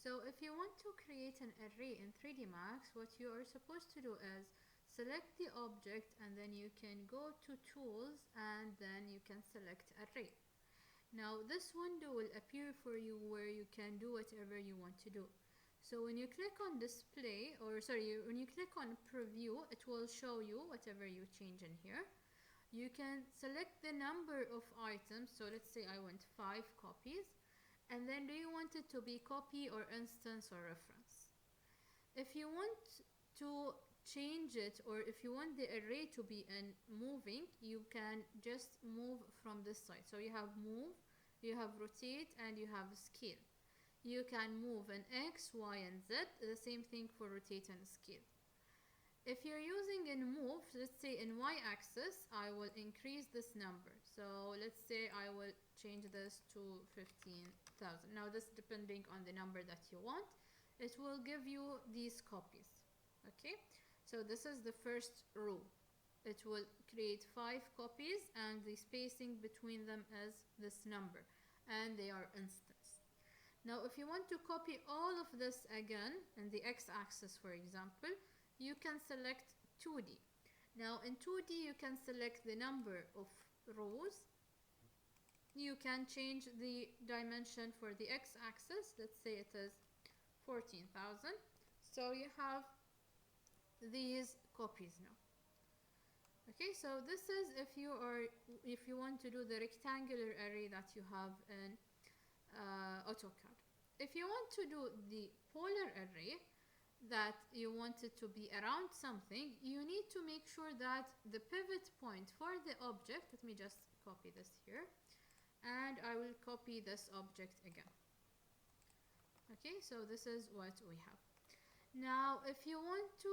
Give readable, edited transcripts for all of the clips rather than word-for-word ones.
So if you want to create an array in 3D Max, what you are supposed to do is select the object, and then you can go to tools, and then you can select array. Now this window will appear for you where you can do whatever you want to do. So when you click on display, or sorry, when you click on preview, it will show you whatever you change in here. You can select the number of items. So let's say I want 5 copies, and then do you want it to be copy or instance or reference? If you want to change it, or if you want the array to be in moving, you can just move from this side. So you have move, you have rotate, and you have scale. You can move in X, Y, and Z. The same thing for rotate and scale. If you're using in move, let's say in y-axis, I will increase this number. So let's say I will change this to 15,000. Now this, depending on the number that you want, it will give you these copies. Okay, so this is the first row. It will create 5 copies, and the spacing between them is this number, and they are instance. Now if you want to copy all of this again in the x-axis, for example, you can select 2D. Now in 2D you can select the number of rows. You can change the dimension for the x-axis. Let's say it is 14,000. So you have these copies now. Okay, so this is if you want to do the rectangular array that you have in AutoCAD. If you want to do the polar array, that you want it to be around something, you need to make sure that the pivot point for the object, let me just copy this here, and I will copy this object again. Okay, so this is what we have. Now if you want to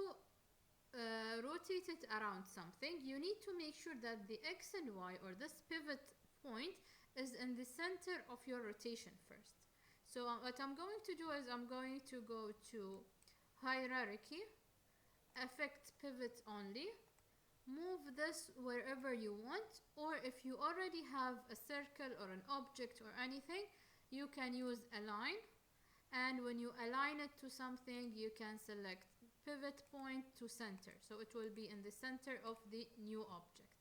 rotate it around something, you need to make sure that the X and Y, or this pivot point, is in the center of your rotation first. So what I'm going to do is I'm going to go to hierarchy, affect pivot only, move this wherever you want, or if you already have a circle or an object or anything, you can use align, and when you align it to something, you can select pivot point to center, so it will be in the center of the new object.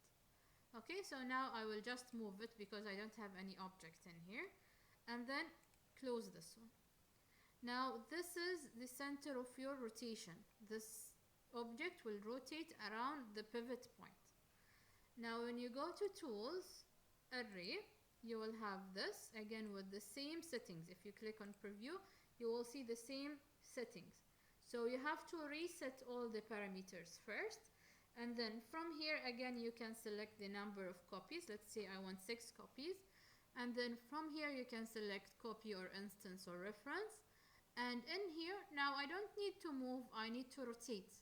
Okay, so now I will just move it because I don't have any object in here, and then close this one. Now this is the center of your rotation. This object will rotate around the pivot point. Now when you go to tools, array, you will have this again with the same settings. If you click on preview, you will see the same settings. So you have to reset all the parameters first, and then from here again you can select the number of copies. Let's say I want 6 copies, and then from here you can select copy or instance or reference. And in here, now I don't need to move, I need to rotate.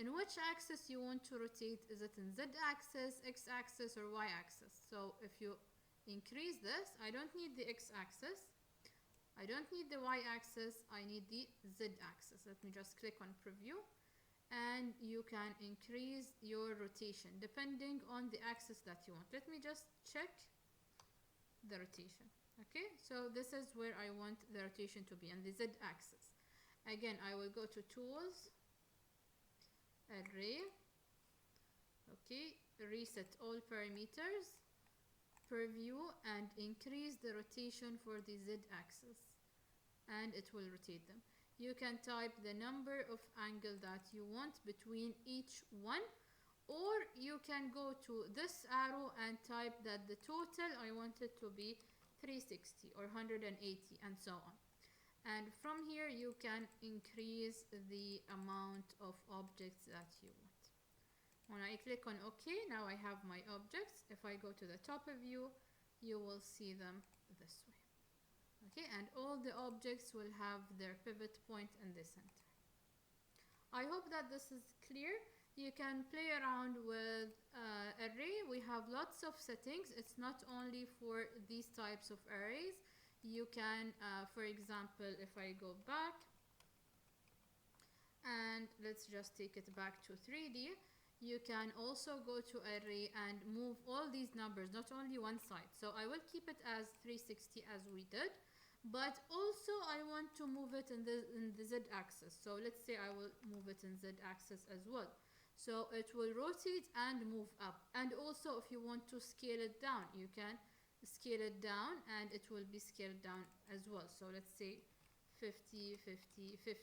In which axis you want to rotate? Is it in Z axis, X axis, or Y axis? So if you increase this, I don't need the X axis, I don't need the Y axis, I need the Z axis. Let me just click on preview, and you can increase your rotation depending on the axis that you want. Let me just check the rotation. Okay, so this is where I want the rotation to be, on the Z axis. Again, I will go to tools, array, okay, reset all parameters, preview, and increase the rotation for the Z axis, and it will rotate them. You can type the number of angle that you want between each one, or you can go to this arrow and type that the total I want it to be 360 or 180, and so on. And from here you can increase the amount of objects that you want. When I click on OK, now I have my objects. If I go to the top view, you will see them this way. Okay, and all the objects will have their pivot point in the center. I hope that this is clear. You can play around with array. We have lots of settings. It's not only for these types of arrays. You can, for example, if I go back, and let's just take it back to 3D, you can also go to array and move all these numbers, not only one side. So I will keep it as 360 as we did, but also I want to move it in the z axis. So let's say I will move it in z axis as well. So it will rotate and move up. And also if you want to scale it down, you can scale it down and it will be scaled down as well. So let's say 50, 50, 50.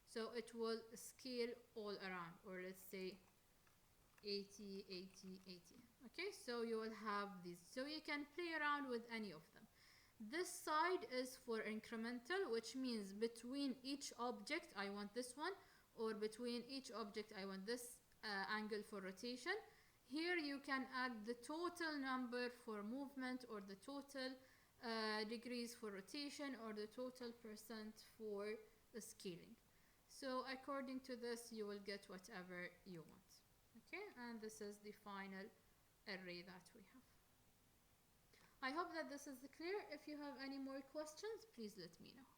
So it will scale all around, or let's say 80, 80, 80. Okay, so you will have these. So you can play around with any of them. This side is for incremental, which means between each object I want this one, or between each object I want this angle for rotation. Here you can add the total number for movement, or the total degrees for rotation, or the total percent for the scaling. So according to this you will get whatever you want. Okay, and this is the final array that we have. I hope that this is clear. If you have any more questions, please let me know.